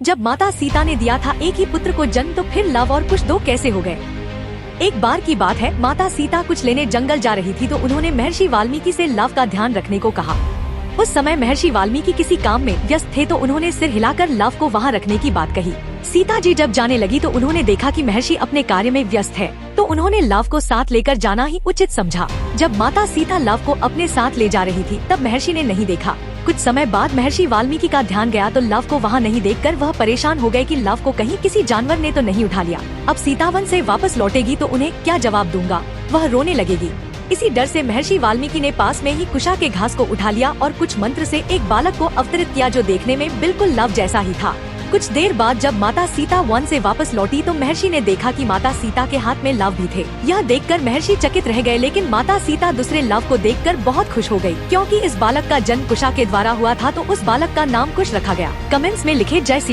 जब माता सीता ने दिया था एक ही पुत्र को जन्म, तो फिर लव और कुश दो कैसे हो गए। एक बार की बात है, माता सीता कुछ लेने जंगल जा रही थी तो उन्होंने महर्षि वाल्मीकि से लव का ध्यान रखने को कहा। उस समय महर्षि वाल्मीकि किसी काम में व्यस्त थे तो उन्होंने सिर हिलाकर लव को वहाँ रखने की बात कही। सीता जी जब जाने लगी तो उन्होंने देखा कि महर्षि अपने कार्य में व्यस्त है, तो उन्होंने लव को साथ लेकर जाना ही उचित समझा। जब माता सीता लव को अपने साथ ले जा रही थी तब महर्षि ने नहीं देखा। कुछ समय बाद महर्षि वाल्मीकि का ध्यान गया तो लव को वहाँ नहीं देखकर वह परेशान हो गए कि लव को कहीं किसी जानवर ने तो नहीं उठा लिया। अब सीता वन से वापस लौटेगी तो उन्हें क्या जवाब दूंगा, वह रोने लगेगी। इसी डर से महर्षि वाल्मीकि ने पास में ही कुशा के घास को उठा लिया और कुछ मंत्र से एक बालक को अवतरित किया जो देखने में बिल्कुल लव जैसा ही था। कुछ देर बाद जब माता सीता वन से वापस लौटी तो महर्षि ने देखा कि माता सीता के हाथ में लव भी थे। यह देखकर महर्षि चकित रह गए, लेकिन माता सीता दूसरे लव को देखकर बहुत खुश हो गई, क्योंकि इस बालक का जन्म कुशा के द्वारा हुआ था तो उस बालक का नाम कुश रखा गया। कमेंट्स में लिखे जय